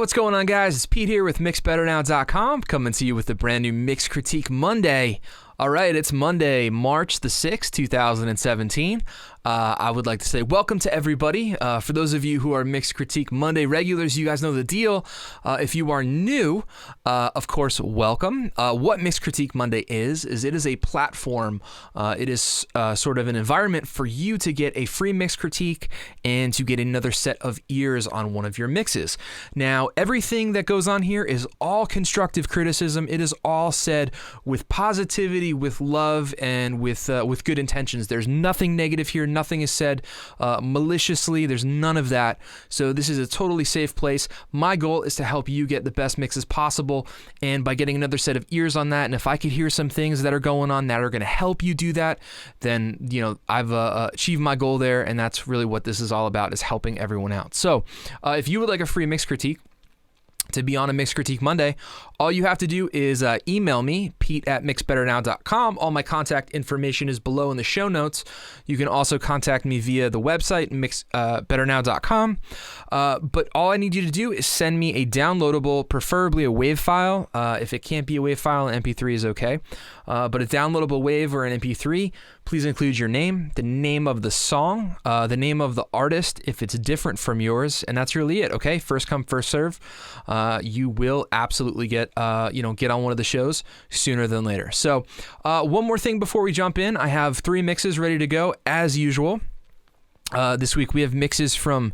What's going on, guys? It's Pete here with MixBetterNow.com, coming to you with a brand new Mix Critique Monday. All right, it's Monday, March the 6th, 2017. I would like to say welcome to everybody. For those of you who are Mix Critique Monday regulars, you guys know the deal. If you are new, of course, welcome. What Mix Critique Monday is it is a platform. It is sort of an environment for you to get a free mix critique and to get another set of ears on one of your mixes. Now, everything that goes on here is all constructive criticism. It is all said with positivity, with love, and with good intentions. There's nothing negative here. Nothing is said maliciously. There's none of that. So this is a totally safe place. My goal is to help you get the best mixes possible, and by getting another set of ears on that, and if I could hear some things that are going on that are going to help you do that, then I've achieved my goal there, and that's really what this is all about, is helping everyone out. So if you would like a free mix critique to be on a Mix Critique Monday, all you have to do is email me, pete@mixbetternow.com. All my contact information is below in the show notes. You can also contact me via the website, mixbetternow.com. But all I need you to do is send me a downloadable, preferably a WAV file. If it can't be a WAV file, an MP3 is okay. But a downloadable WAV or an MP3, please include your name, the name of the song, the name of the artist if it's different from yours, and that's really it, okay? First come, first serve. You will absolutely get on one of the shows sooner than later. So one more thing before we jump in. I have 3 mixes ready to go as usual. This week we have mixes from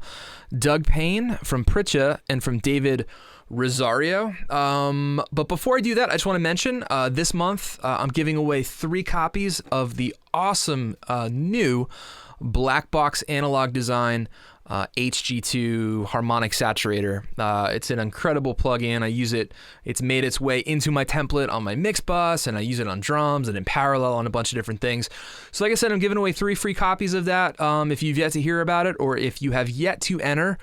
DOUG PAYNE, from PRITCHA, and from David Rosario. But before I do that, I just want to mention this month I'm giving away 3 copies of the awesome new black box analog design HG2 harmonic saturator. It's an incredible plugin. I use it. It's made its way into my template on my mix bus, and I use it on drums and in parallel on a bunch of different things. So like I said, I'm giving away 3 free copies of that. If you've yet to hear about it, or if you have yet to enter,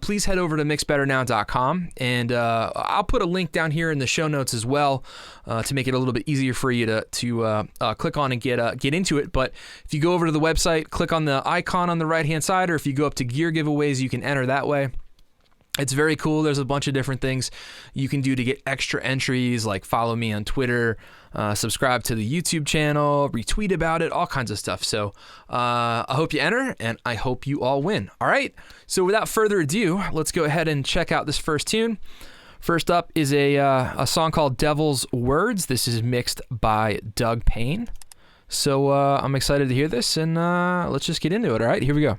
please head over to mixbetternow.com, and I'll put a link down here in the show notes as well to make it a little bit easier for you to click on and get into it. But if you go over to the website, click on the icon on the right-hand side, or if you go up to gear giveaways, you can enter that way. It's very cool. There's a bunch of different things you can do to get extra entries, like follow me on Twitter, subscribe to the YouTube channel, retweet about it, all kinds of stuff. So I hope you enter, and I hope you all win. All right, so without further ado, let's go ahead and check out this first tune. First up is a song called Devil's Words. This is mixed by DOUG PAYNE. So I'm excited to hear this, and let's just get into it. All right, here we go.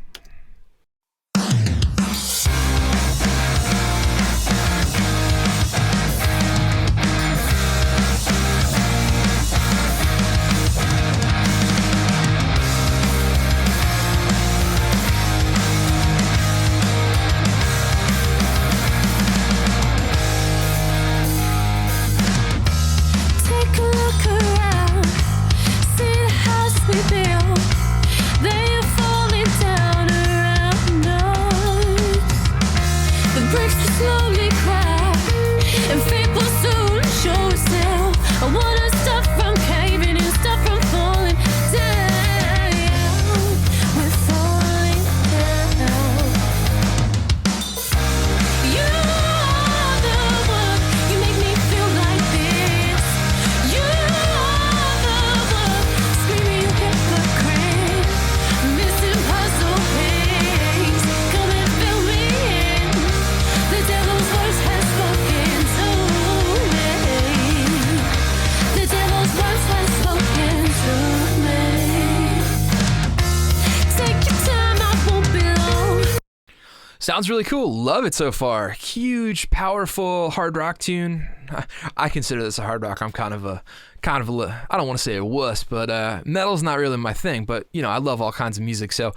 Sounds really cool. Love it so far. Huge, powerful hard rock tune. I consider this a hard rock. I'm kind of a I don't want to say a wuss, but metal's not really my thing. But I love all kinds of music. So,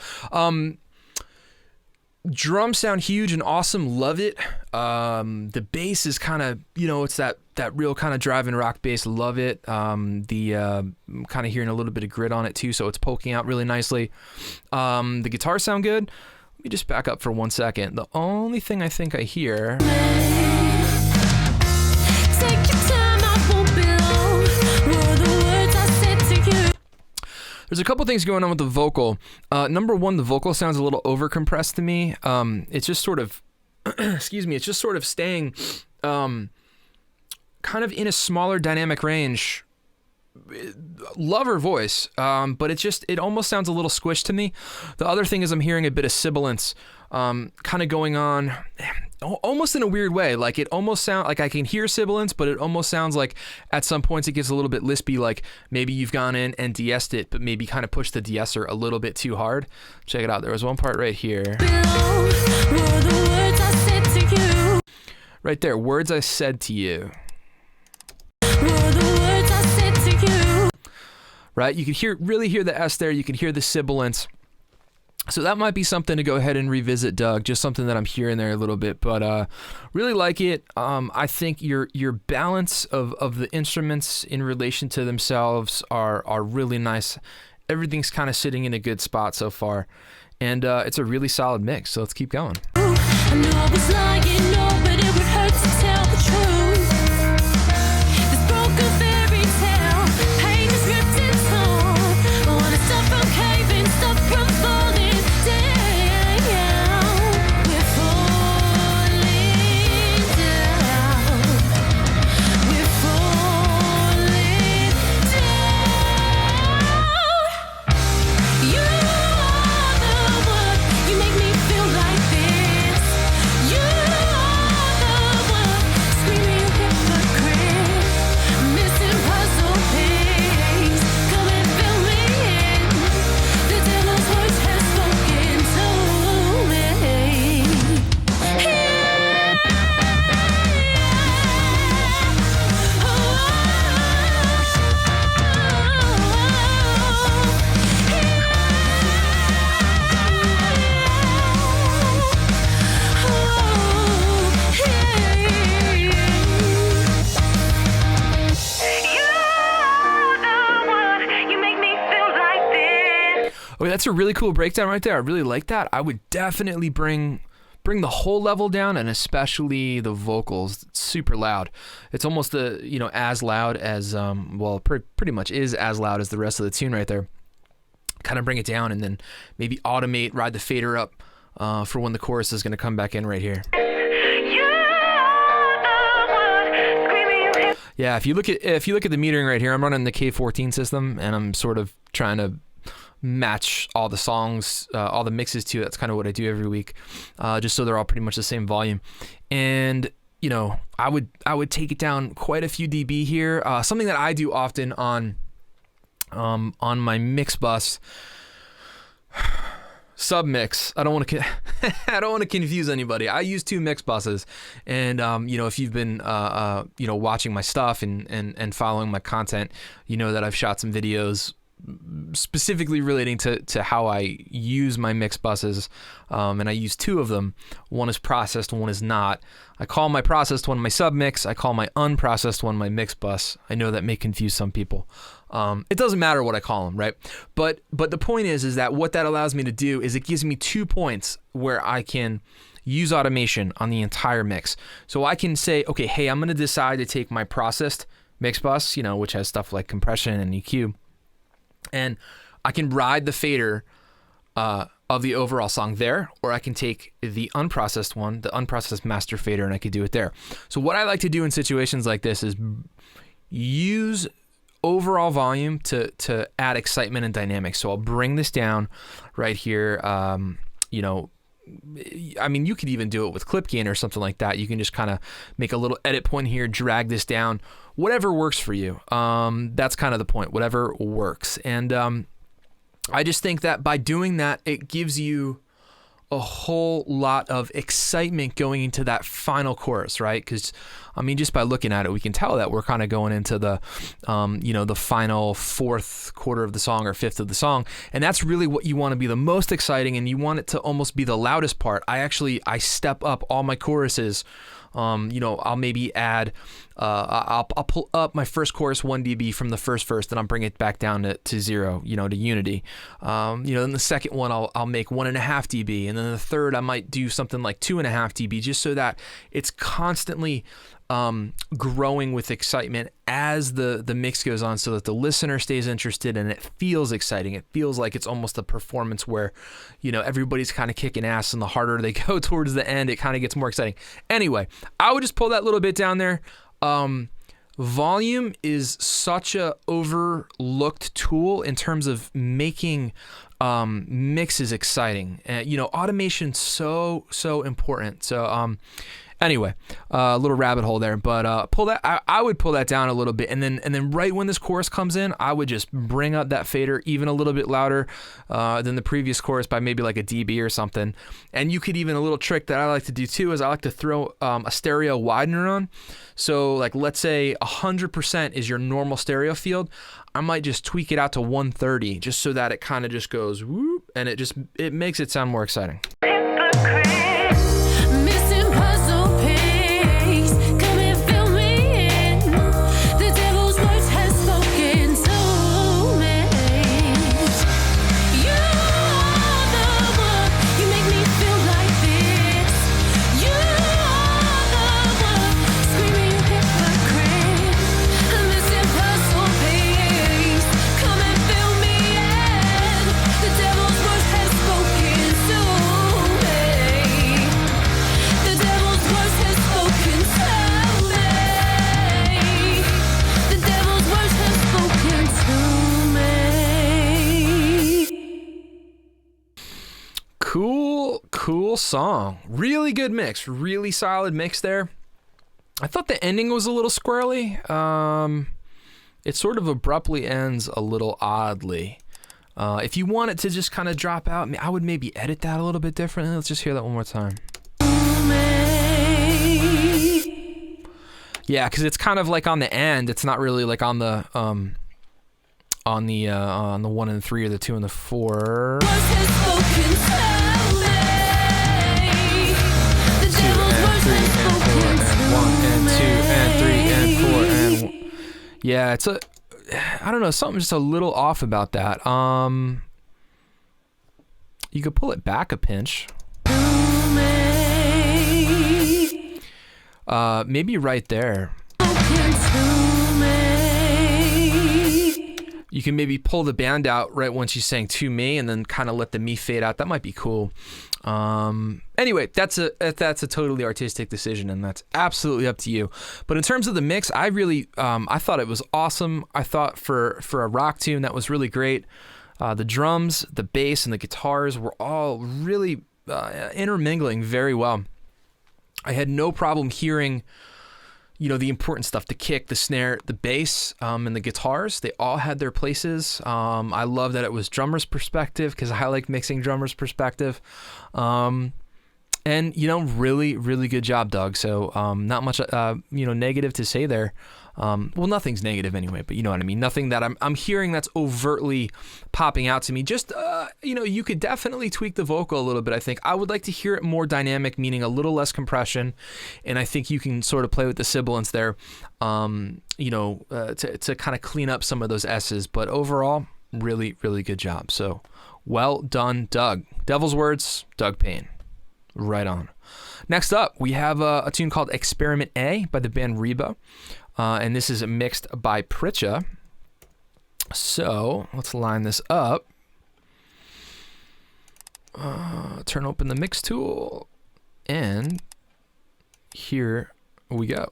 drums sound huge and awesome. Love it. The bass is kind of it's that real kind of driving rock bass. Love it. I'm kind of hearing a little bit of grit on it too, so it's poking out really nicely. The guitars sound good. Let me just back up for 1 second. The only thing I think I hear there's a couple things going on with the vocal. Number one, the vocal sounds a little over compressed to me. It's just sort of excuse me, it's just sort of staying kind of in a smaller dynamic range. Love her voice, but it almost sounds a little squished to me. The other thing is I'm hearing a bit of sibilance kind of going on almost in a weird way. Like it almost sounds like I can hear sibilance, but it almost sounds like at some points it gets a little bit lispy, like maybe you've gone in and de-essed it, but maybe kind of pushed the de-esser a little bit too hard. Check it out. There was one part right here. Right there, words I said to you. Right, you can really hear the S there. You can hear the sibilance. So that might be something to go ahead and revisit, Doug. Just something that I'm hearing there a little bit, but really like it. I think your balance of the instruments in relation to themselves are really nice. Everything's kind of sitting in a good spot so far, and it's a really solid mix. So let's keep going. I knew I was lying, no, but it would hurt to tell the truth. This broken fairy tale, pain is ripped in torn. I wanna stop from caving, stop from falling down. We're falling down. We're falling down. You are the one, you make me feel like this. You are the one, screaming hypocrite, missing puzzle piece. Come and fill me in. The devil's voice has spoken to me. Okay, that's a really cool breakdown right there. I really like that. I would definitely bring the whole level down, and especially the vocals. It's super loud. It's almost as loud as pretty much is as loud as the rest of the tune right there. Kind of bring it down, and then maybe ride the fader up for when the chorus is going to come back in right here. Yeah, if you look at the metering right here, I'm running the K14 system, and I'm sort of trying to match all the songs, all the mixes to it. That's kind of what I do every week, just so they're all pretty much the same volume. And I would take it down quite a few dB here. Something that I do often on my mix bus. Submix. I don't want to confuse anybody. I use 2 mix buses, and if you've been watching my stuff and following my content, you know that I've shot some videos specifically relating to how I use my mix buses, and I use 2 of them. One is processed, one is not. I call my processed one my submix. I call my unprocessed one my mix bus. I know that may confuse some people. It doesn't matter what I call them, right? But the point is that what that allows me to do is it gives me 2 points where I can use automation on the entire mix. So I can say, okay, hey, I'm going to decide to take my processed mix bus, which has stuff like compression and EQ, and I can ride the fader of the overall song there, or I can take the unprocessed one, the unprocessed master fader, and I could do it there. So what I like to do in situations like this is use overall volume to add excitement and dynamics. So I'll bring this down right here. You could even do it with clip gain or something like that. You can just kind of make a little edit point here, drag this down, whatever works for you. That's kind of the point, whatever works. And I just think that by doing that, it gives you a whole lot of excitement going into that final chorus, right? Because, just by looking at it, we can tell that we're kind of going into the, the final 4th quarter of the song or 5th of the song. And that's really what you want to be the most exciting, and you want it to almost be the loudest part. I step up all my choruses. I'll maybe add I'll pull up my first chorus 1 dB from the first verse, then I'll bring it back down to 0, to unity. Then the second one I'll make 1.5 dB, and then the third I might do something like 2.5 dB, just so that it's constantly growing with excitement as the mix goes on, so that the listener stays interested and it feels exciting. It feels like it's almost a performance where, everybody's kind of kicking ass, and the harder they go towards the end, it kind of gets more exciting. Anyway, I would just pull that little bit down there. Volume is such a overlooked tool in terms of making mixes exciting. Automation's so important. So anyway, a little rabbit hole there, but pull that. I would pull that down a little bit, and then right when this chorus comes in, I would just bring up that fader even a little bit louder than the previous chorus by maybe like a dB or something. And you could even, a little trick that I like to do too is I like to throw a stereo widener on. So like, let's say 100% is your normal stereo field. I might just tweak it out to 130 just so that it kind of just goes whoop, and it makes it sound more exciting. Missing puzzle piece, come and fill me in. The devil's words has spoken to me. You are the one, you make me feel like this. You are the one, screaming hypocrite. Missing puzzle piece, come and fill me in. The devil's words has spoken to me. The devil's words has spoken to me. The devil's words has spoken to me. Cool song. Really good mix. Really solid mix there. I thought the ending was a little squirrely. It sort of abruptly ends a little oddly. If you want it to just kind of drop out, I would maybe edit that a little bit differently. Let's just hear that one more time. Yeah, because it's kind of like on the end. It's not really like on the 1 and 3 or the 2 and the 4. Words has spoken to me. The 2 devil's and words 3 has and 4 spoken and 1 and 2 and 3 and 4 and yeah, it's I don't know, something just a little off about that. You could pull it back a pinch. Maybe right there. You can maybe pull the band out right when she's saying to me, and then kind of let the me fade out. That might be cool. Anyway, that's a totally artistic decision, and that's absolutely up to you. But in terms of the mix, I really I thought it was awesome. I thought for a rock tune that was really great. The drums, the bass, and the guitars were all really intermingling very well. I had no problem hearing, the important stuff, the kick, the snare, the bass, and the guitars. They all had their places. I love that it was drummer's perspective, because I like mixing drummer's perspective. And, really, really good job, Doug. So not much, negative to say there. Well, nothing's negative anyway, but you know what I mean? Nothing that I'm hearing that's overtly popping out to me. Just, you could definitely tweak the vocal a little bit, I think. I would like to hear it more dynamic, meaning a little less compression. And I think you can sort of play with the sibilants there, to kind of clean up some of those S's. But overall, really, really good job. So well done, Doug. Devil's Words, DOUG PAYNE. Right on. Next up, we have a tune called Experiment A by the band Reba. And this is mixed by PRITCHA. So let's line this up. Turn open the mix tool. And here we go.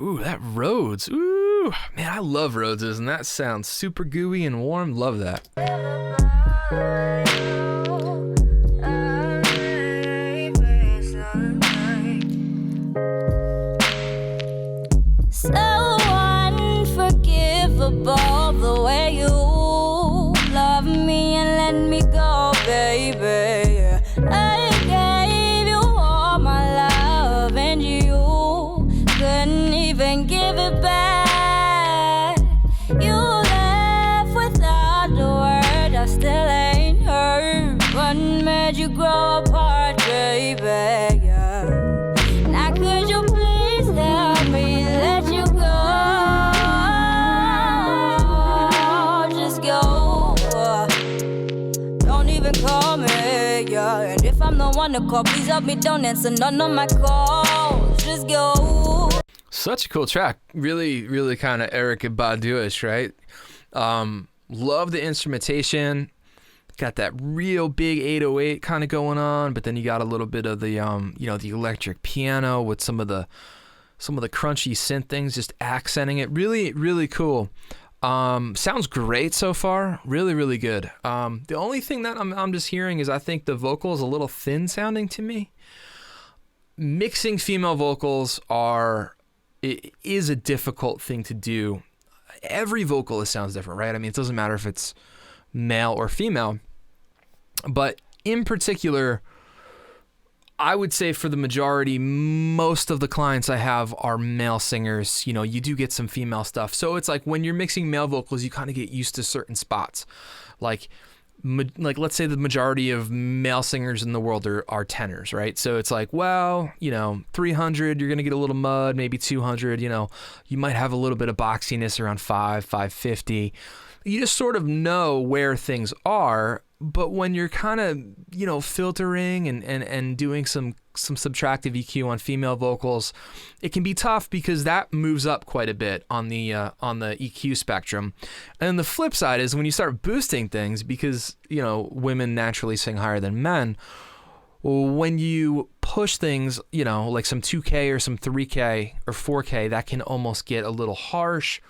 Ooh, that Rhodes. Ooh, man, I love Rhodes, and that sounds super gooey and warm. Love that. So unforgivable the way you love me and let me go, baby. I gave you all my wanna call, please help me, don't answer none of my calls. Just go. Such a cool track. Really, really kind of Erykah Badu-ish, right? Love the instrumentation. Got that real big 808 kind of going on, but then you got a little bit of the the electric piano with some of the crunchy synth things just accenting it. Really, really cool. Sounds great so far. Really, really good. The only thing that I'm just hearing is I think the vocal is a little thin sounding to me. Mixing female vocals is a difficult thing to do. Every vocalist sounds different, right? I mean, it doesn't matter if it's male or female, but in particular, I would say for the majority, most of the clients I have are male singers. You know, you do get some female stuff. So it's like when you're mixing male vocals, you kind of get used to certain spots. Like let's say the majority of male singers in the world are tenors, right? So it's like, well, 300, you're going to get a little mud, maybe 200, you might have a little bit of boxiness around 550. You just sort of know where things are. But when you're kind of, filtering and doing some subtractive EQ on female vocals, it can be tough because that moves up quite a bit on the EQ spectrum. And the flip side is when you start boosting things, because, women naturally sing higher than men, when you push things, like some 2K or some 3K or 4K, that can almost get a little harsh.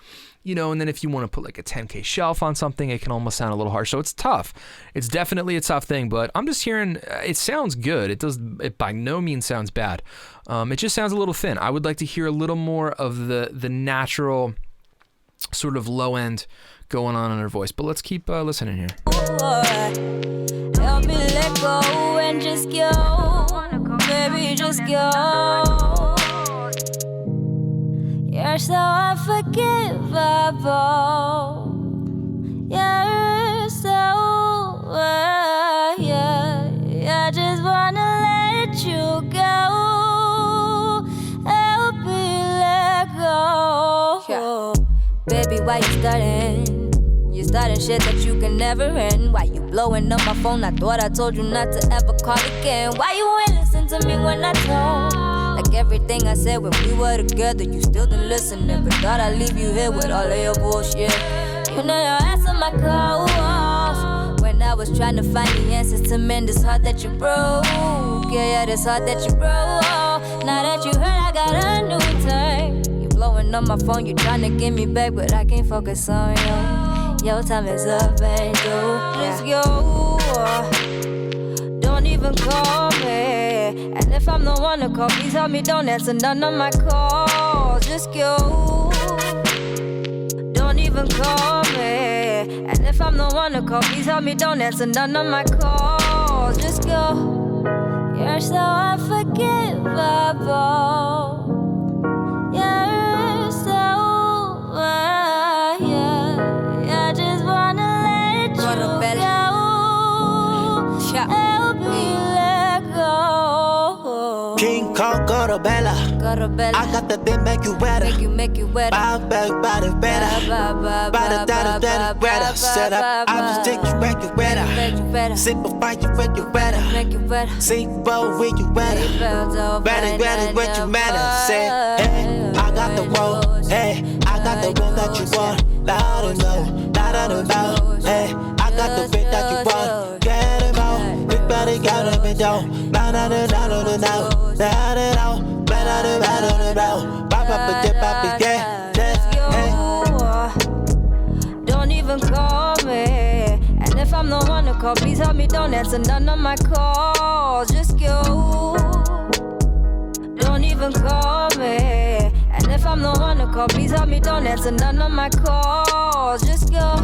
And then if you want to put like a 10K shelf on something, it can almost sound a little harsh. So it's tough. It's definitely a tough thing, but I'm just hearing it sounds good. It by no means sounds bad. It just sounds a little thin. I would like to hear a little more of the natural sort of low end going on in her voice, but let's keep listening here. Help me let go and just go. Baby, just go. You're so unforgivable. You're so, I just wanna let you go. Help me let go. Yeah. Baby, why you starting? You starting shit that you can never end. Why you blowing up my phone? I thought I told you not to ever call again. Why you ain't listen to me when I told? Like everything I said when we were together, you still didn't listen. Never thought I'd leave you here with all of your bullshit. You know you answer my calls when I was trying to find the answers to mend this heart that you broke. Yeah, this heart that you broke. Now that you heard I got a new thing. You blowing up my phone, you trying to get me back, but I can't focus on you. Your time is up and just go. Don't even call me. And if I'm the one to call, please help me, don't answer none of my calls. Just go. Don't even call me. And if I'm the one to call, please help me, don't answer none of my calls. Just go. You're so unforgivable. You're so, I just wanna let you go. Help me let go. King Kong, go to Bella. I got the thing make you wetter. Make you wetter. Body better. Body better, wetter. Set up, I just take you back, you wetter. Simplify you, make you wetter. See, bow, when you wetter. Better, what you matter. Say, hey, I got the roll. Hey, I got the roll that you want. Loud and low. Hey, I got the bit that you want. Get it out. Big body got it, but don't. Loud and loud. Don't even call me. And if I'm the one to call, please help me, don't answer none of my calls. Just go. Don't even call me. And if I'm the one to call, please help me, don't answer none of my calls. Just go.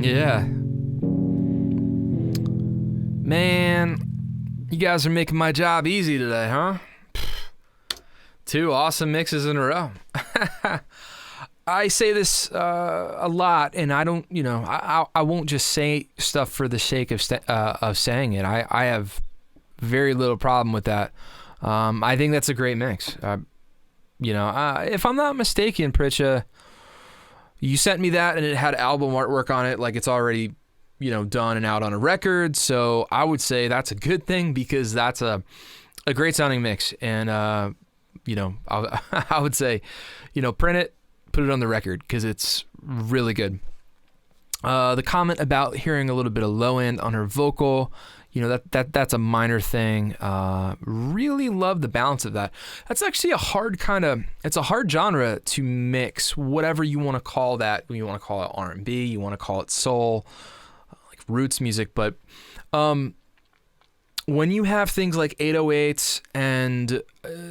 Yeah. Man, you guys are making my job easy today, huh? 2 awesome mixes in a row. I say this a lot, and I don't, I won't just say stuff for the sake of saying it. I have very little problem with that. I think that's a great mix. If I'm not mistaken, Pritcha, you sent me that, and it had album artwork on it, like it's already, done and out on a record. So I would say that's a good thing, because that's a great sounding mix. And I would say, print it, put it on the record, because it's really good. The comment about hearing a little bit of low end on her vocal, that's a minor thing. Really love the balance of that. That's actually it's a hard genre to mix, whatever you want to call that. You want to call it R&B, you want to call it soul, like roots music. But when you have things like 808s and,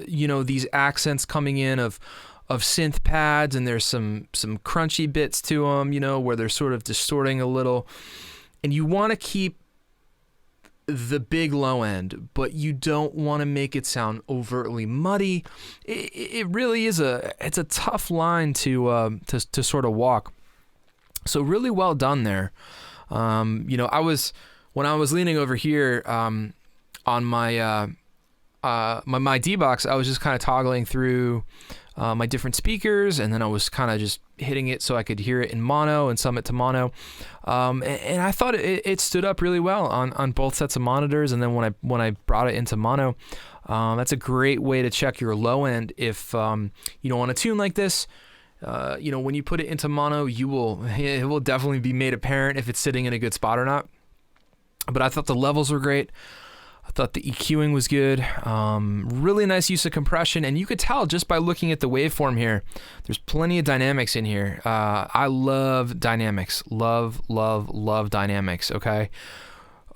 these accents coming in of synth pads, and there's some crunchy bits to them, where they're sort of distorting a little, and you want to keep the big low end, but you don't want to make it sound overtly muddy. It really is it's a tough line to sort of walk. So really well done there. When I was leaning over here on my my D-Box, I was just kind of toggling through my different speakers, and then I was kind of just hitting it so I could hear it in mono and sum it to mono. And I thought it stood up really well on both sets of monitors. And then when I brought it into mono, that's a great way to check your low end. If you don't want to tune like this, when you put it into mono, it will definitely be made apparent if it's sitting in a good spot or not. But I thought the levels were great. I thought the EQing was good. Really nice use of compression, and you could tell just by looking at the waveform here, there's plenty of dynamics in here. I love dynamics. Love dynamics, okay?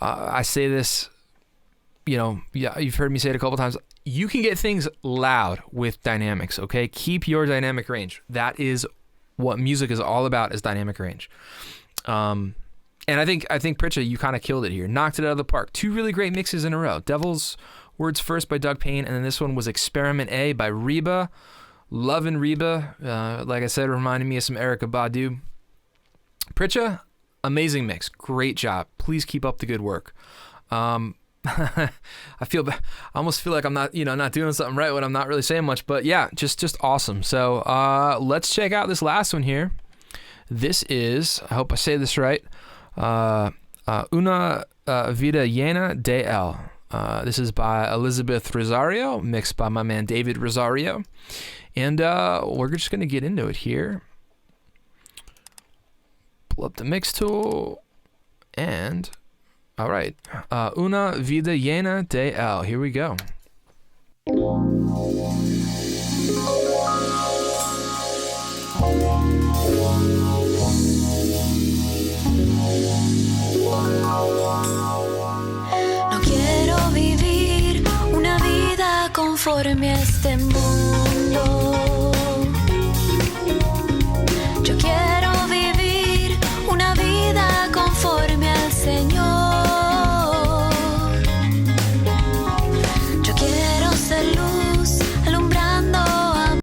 I say this, you've heard me say it a couple times. You can get things loud with dynamics, okay? Keep your dynamic range. That is what music is all about, is dynamic range. And I think Pritcha, you kind of killed it here. Knocked it out of the park. 2 really great mixes in a row. Devil's Words First by DOUG PAYNE, and then this one was Experiment A by Reba. Loving Reba. Like I said, reminded me of some Erykah Badu. Pritcha, amazing mix. Great job. Please keep up the good work. I almost feel like I'm not doing something right when I'm not really saying much, but yeah, just awesome. So let's check out this last one here. This is, I hope I say this right, Una Vida Llena de Él. This is by Elizabeth Rosario, mixed by my man David Rosario. And we're just going to get into it here. Pull up the mix tool. And, all right. Una Vida Llena de Él. Here we go. No quiero vivir una vida conforme a este mundo. Yo quiero vivir una vida conforme al Señor. Yo quiero ser luz alumbrando a...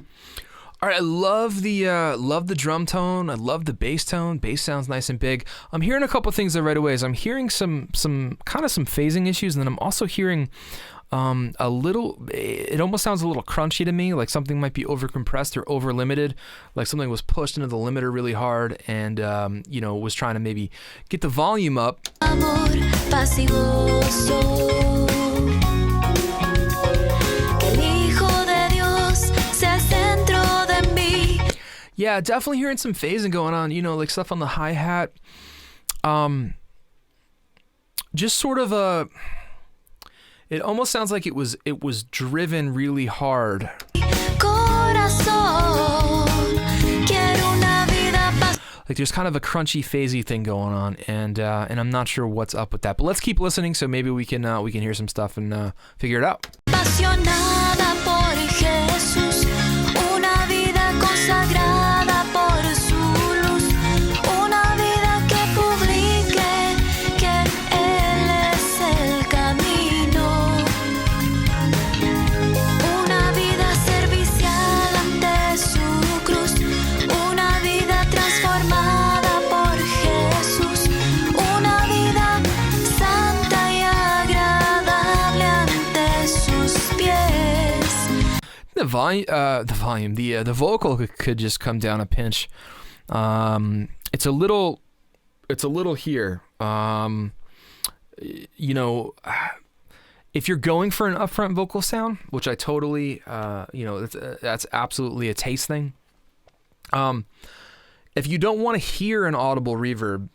All right, I love the drum tone. I love the bass tone. Bass sounds nice and big. I'm hearing a couple things there right away. I'm hearing some phasing issues, and then I'm also hearing a little. It almost sounds a little crunchy to me, like something might be over compressed or over limited, like something was pushed into the limiter really hard, and was trying to maybe get the volume up. Amor pasivoso. Yeah, definitely hearing some phasing going on, like stuff on the hi-hat. Just sort of it almost sounds like it was driven really hard. Like there's kind of a crunchy, phasey thing going on, and I'm not sure what's up with that. But let's keep listening, so maybe we can hear some stuff and figure it out. Apasionada por Jesús, una vida consagrada por su luz, una vida que publique que Él es el camino, una vida servicial ante su cruz, una the vocal could just come down a pinch. It's a little here. You know, if you're going for an upfront vocal sound, which I totally, that's absolutely a taste thing. If you don't want to hear an audible reverb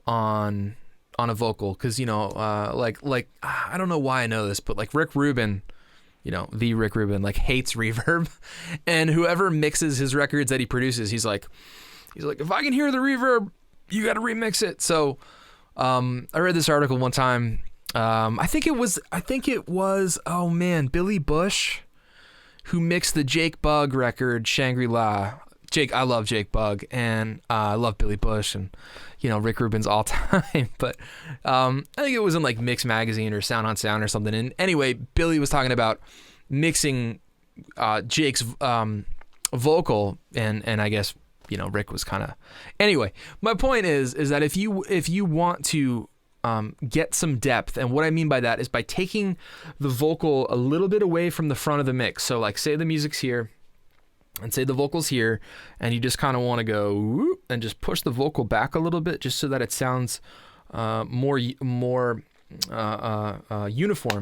on a vocal, because like I don't know why I know this, but like Rick Rubin, the Rick Rubin, like hates reverb, and whoever mixes his records that he produces, he's like, if I can hear the reverb, you got to remix it. So I read this article one time. I think it was Billy Bush who mixed the Jake Bugg record Shangri-La. I love Jake Bugg, and I love Billy Bush, and Rick Rubin's all time. But I think it was in like Mix Magazine or Sound on Sound or something. And anyway, Billy was talking about mixing Jake's vocal, and I guess Rick was kind of. Anyway, my point is that if you want to get some depth, and what I mean by that is by taking the vocal a little bit away from the front of the mix. So like, say the music's here, and say the vocal's here, and you just kind of want to go whoop, and just push the vocal back a little bit, just so that it sounds more uniform,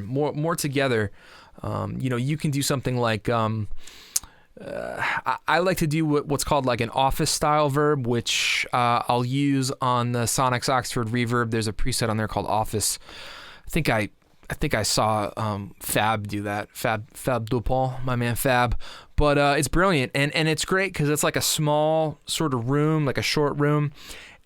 more together. You can do something like I like to do what's called like an office style verb, which I'll use on the Sonics Oxford Reverb. There's a preset on there called Office. I think I saw Fab do that. Fab Dupont, my man Fab. But it's brilliant, and it's great because it's like a small sort of room, like a short room,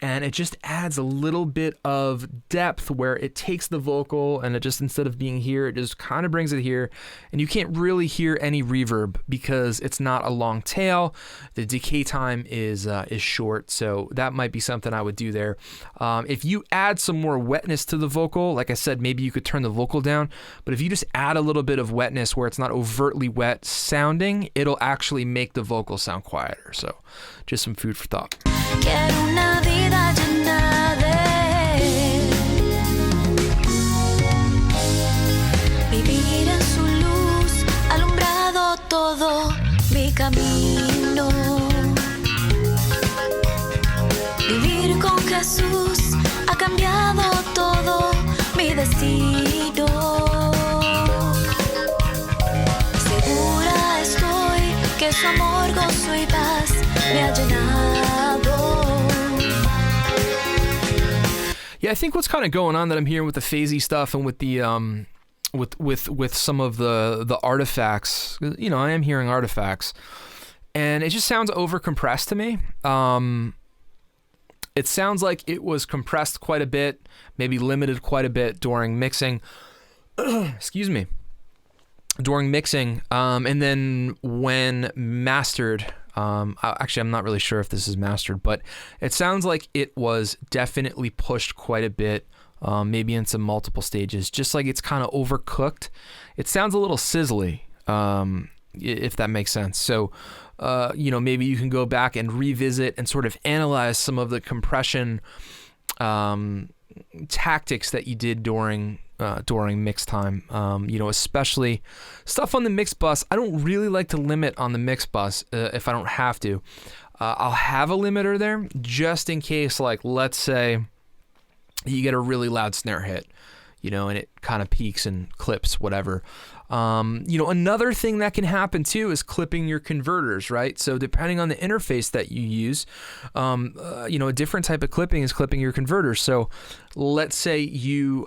and it just adds a little bit of depth where it takes the vocal and it just, instead of being here, it just kind of brings it here, and you can't really hear any reverb because it's not a long tail. The decay time is short, so that might be something I would do there. If you add some more wetness to the vocal, like I said, maybe you could turn the vocal down, but if you just add a little bit of wetness where it's not overtly wet sounding, it'll actually make the vocal sound quieter. So just some food for thought. Quiero una vida llena de vivir en su luz, alumbrado todo mi camino. Vivir con Jesús ha cambiado todo mi destino. Segura estoy que su amor, gozo y paz me ha llenado. Yeah, I think what's kind of going on that I'm hearing with the phasey stuff and with the with some of the artifacts, I am hearing artifacts, and it just sounds over compressed to me. It sounds like it was compressed quite a bit, maybe limited quite a bit during mixing. Excuse me. During mixing, and then when mastered, actually I'm not really sure if this is mastered, but it sounds like it was definitely pushed quite a bit, maybe in some multiple stages, just like it's kind of overcooked. It sounds a little sizzly, if that makes sense. So, maybe you can go back and revisit and sort of analyze some of the compression tactics that you did during mix time, especially stuff on the mix bus. I don't really like to limit on the mix bus if I don't have to. I'll have a limiter there just in case, like, let's say you get a really loud snare hit, and it kind of peaks and clips, whatever. Another thing that can happen too is clipping your converters, right? So depending on the interface that you use, a different type of clipping is clipping your converters. So let's say you're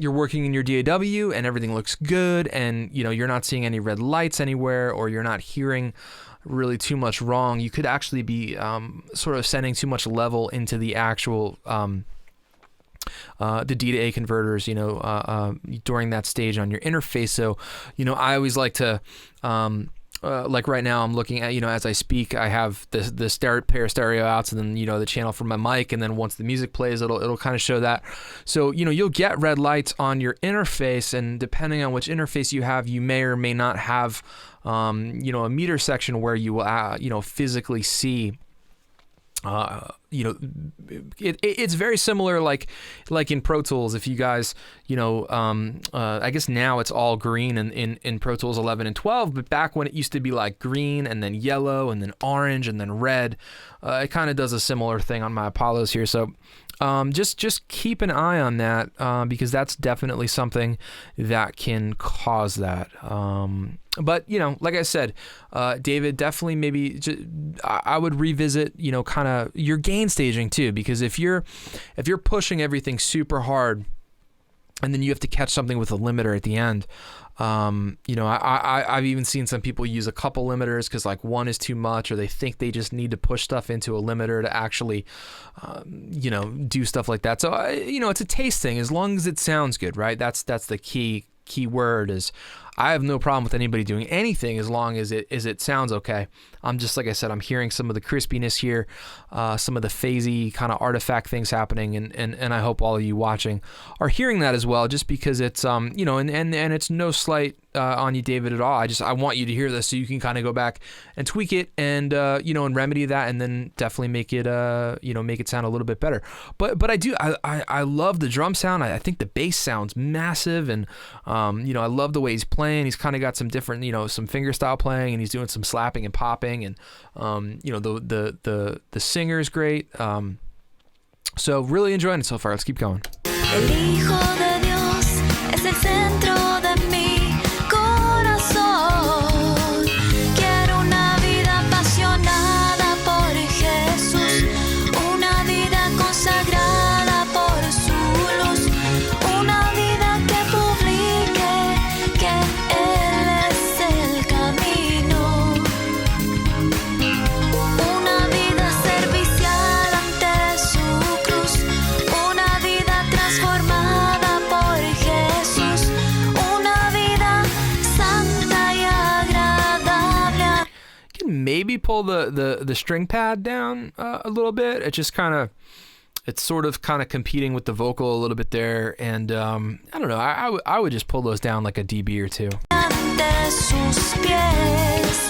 working in your DAW and everything looks good, and you're not seeing any red lights anywhere, or you're not hearing really too much wrong. You could actually be sort of sending too much level into the actual the D to A converters, during that stage on your interface. So, I always like to, like right now I'm looking at, as I speak, I have the pair of stereo outs, and then, the channel for my mic. And then once the music plays, it'll kind of show that. So, you'll get red lights on your interface, and depending on which interface you have, you may or may not have, a meter section where you will, physically see It's very similar, like in Pro Tools. If you guys, I guess now it's all green in Pro Tools 11 and 12, but back when it used to be like green and then yellow and then orange and then red, it kind of does a similar thing on my Apollos here. So just keep an eye on that, because that's definitely something that can cause that. But like I said, David, definitely maybe I would revisit, kind of your gain staging too, because if you're pushing everything super hard and then you have to catch something with a limiter at the end, I've even seen some people use a couple limiters because like one is too much, or they think they just need to push stuff into a limiter to actually, do stuff like that. So, it's a taste thing as long as it sounds good, right? That's the key word is I have no problem with anybody doing anything as long as it sounds okay. I'm just, like I said, I'm hearing some of the crispiness here, some of the phasey kind of artifact things happening, and I hope all of you watching are hearing that as well, just because it's, and it's no slight on you, David, at all. I want you to hear this so you can kind of go back and tweak it and, and remedy that, and then definitely make it sound a little bit better. But I love the drum sound. I think the bass sounds massive, and, I love the way he's playing. He's kind of got some different, some finger style playing, and he's doing some slapping and popping, and the singer's great. So really enjoying it so far. Let's keep going. El Hijo de Dios es el centro de mi corazón. Quiero una vida apasionada por Jesús, una vida consagrada por su luz, una vida que publique que Él es el camino, una vida servicial ante su cruz, una vida transformada por Jesús, una vida santa y agradable. You can maybe pull the string pad down a little bit. It just it's sort of competing with the vocal a little bit there, and I don't know. I would just pull those down like a dB or two. Ante sus pies,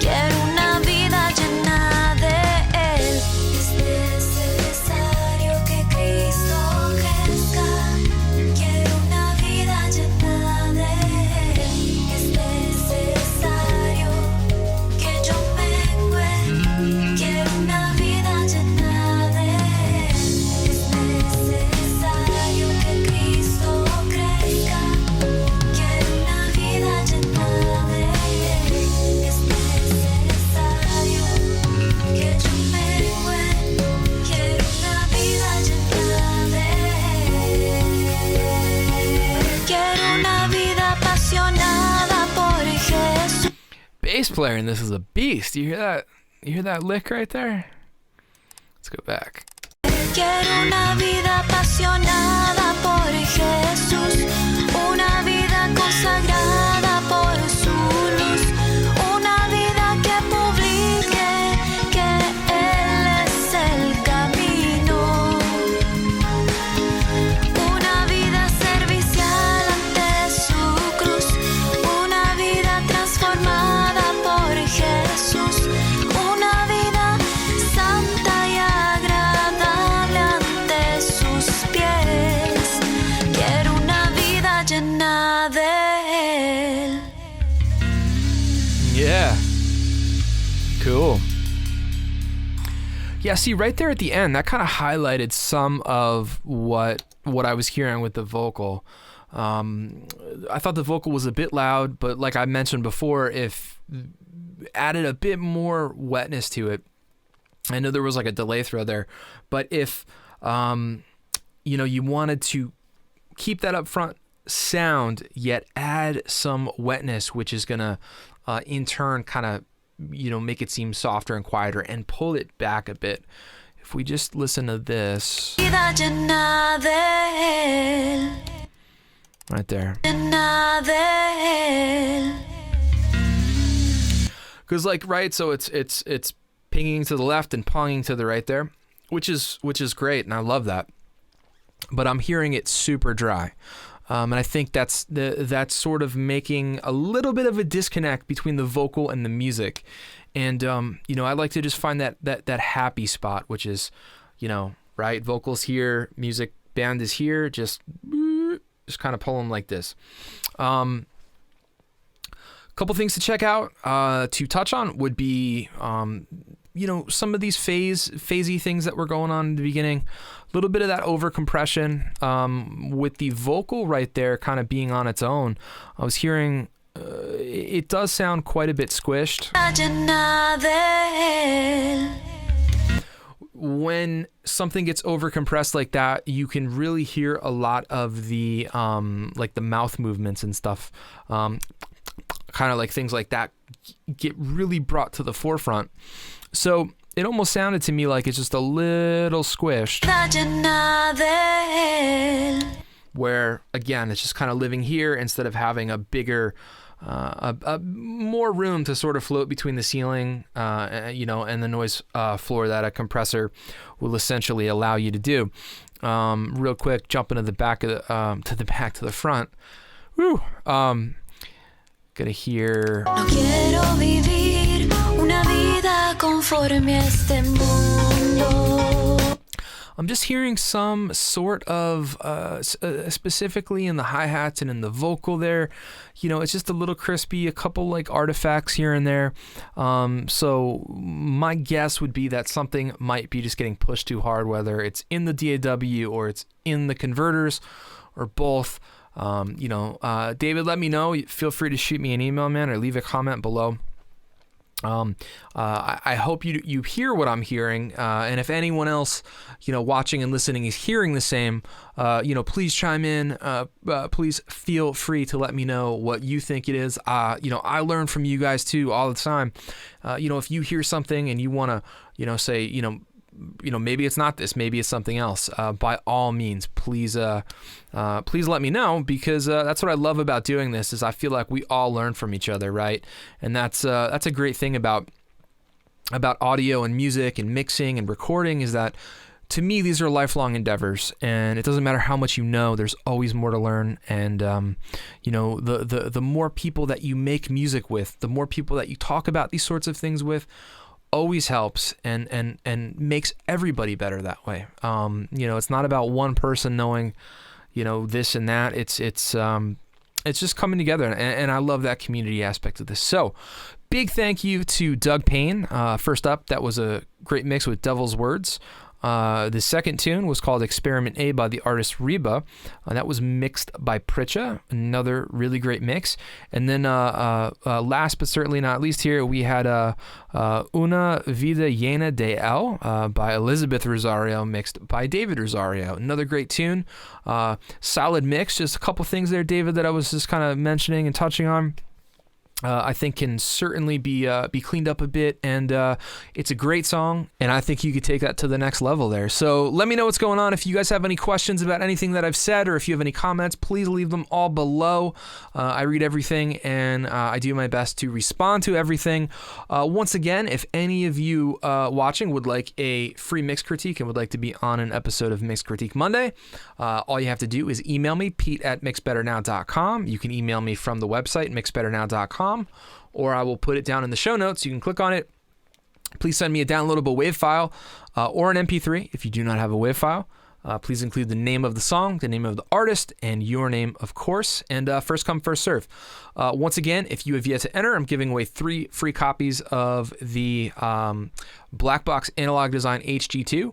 quiero una vida llena de Él. Es necesario que Cristo crezca. Quiero una vida llena de Él. Es necesario que yo mengue. Quiero una vida llena de Él. Es necesario que Cristo crezca. Quiero una vida llena de Él. Es necesario que yo mengue. Quiero una vida llena de Él. Quiero una vida apasionada por Jesús. Bass player in this is a beast. You hear that? You hear that lick right there? Let's go back. Quiero una vida apasionada por Jesús, una vida consagrada por su luz, una vida que publique que Él es el camino, una vida servicial ante su cruz, una vida transformada por Jesús, una vida santa y agradable ante sus pies. Quiero una vida llena de Él. Yeah. Cool. Yeah, see right there at the end, that kind of highlighted some of what I was hearing with the vocal. I thought the vocal was a bit loud, but like I mentioned before, if added a bit more wetness to it, I know there was like a delay throw there, but if you wanted to keep that up front sound yet add some wetness, which is gonna in turn kind of make it seem softer and quieter and pull it back a bit. If we just listen to this Vida llena de Él, right there, llena de Él. because so it's pinging to the left and ponging to the right there, which is great, and I love that. But I'm hearing it super dry. And I think that's sort of making a little bit of a disconnect between the vocal and the music. And I like to just find that happy spot, which is, right, vocals here, music, band is here, just kind of pull them like this. Couple things to check out, to touch on would be, some of these phasey things that were going on in the beginning. A little bit of that over compression, with the vocal right there kind of being on its own. I was hearing, it does sound quite a bit squished. When something gets over compressed like that, you can really hear a lot of the, like the mouth movements and stuff. Kind of like things like that get really brought to the forefront. So it almost sounded to me like it's just a little squished. Where, again, it's just kind of living here instead of having a bigger, more room to sort of float between the ceiling, and the noise floor that a compressor will essentially allow you to do. Real quick, jumping to the back of to the front. Woo. Gonna hear. No quiero vivir una vida conforme a este mundo. I'm just hearing some sort of, specifically in the hi-hats and in the vocal there, it's just a little crispy, a couple like artifacts here and there. So my guess would be that something might be just getting pushed too hard, whether it's in the DAW or it's in the converters or both. David, let me know. Feel free to shoot me an email, man, or leave a comment below. I hope you hear what I'm hearing, and if anyone else, watching and listening is hearing the same, please chime in. Please feel free to let me know what you think it is. I learn from you guys too all the time. If you hear something and you want to, say, maybe it's not this, maybe it's something else. By all means, please let me know, because that's what I love about doing this. Is I feel like we all learn from each other, right? And that's a great thing about audio and music and mixing and recording, is that to me these are lifelong endeavors, and it doesn't matter how much you know. There's always more to learn, and the more people that you make music with, the more people that you talk about these sorts of things with, always helps and makes everybody better that way. It's not about one person knowing, this and that. It's just coming together, and I love that community aspect of this. So big thank you to Doug Payne. First up, that was a great mix with Devil's Words. The second tune was called Experiment A by the artist Reba. That was mixed by Pritcha, another really great mix. And then last but certainly not least here, we had Una Vida Llena de Él by Elizabeth Rosario, mixed by David Rosario. Another great tune. Solid mix. Just a couple things there, David, that I was just kind of mentioning and touching on. I think can certainly be cleaned up a bit, and it's a great song, and I think you could take that to the next level there. So let me know what's going on. If you guys have any questions about anything that I've said, or if you have any comments, please leave them all below. I read everything, and I do my best to respond to everything. Once again, if any of you watching would like a free mix critique and would like to be on an episode of Mix Critique Monday, all you have to do is email me, pete@mixbetternow.com. You can email me from the website, mixbetternow.com. Or I will put it down in the show notes. You can click on it. Please send me a downloadable WAV file or an MP3 if you do not have a WAV file. Please include the name of the song, the name of the artist, and your name, of course. And first come, first serve. Once again, if you have yet to enter, I'm giving away 3 free copies of the Black Box Analog Design HG2.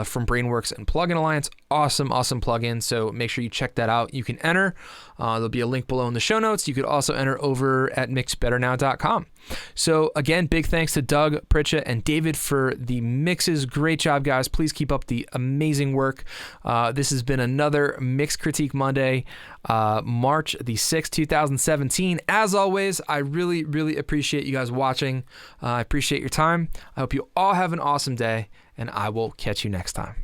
From Brainworks and Plugin Alliance. Awesome plugin. So make sure you check that out. You can enter. There'll be a link below in the show notes. You could also enter over at mixbetternow.com. So again, big thanks to Doug, Pritcha, and David for the mixes. Great job, guys. Please keep up the amazing work. This has been another Mix Critique Monday, March the 6th, 2017. As always, I really, really appreciate you guys watching. I appreciate your time. I hope you all have an awesome day, and I will catch you next time.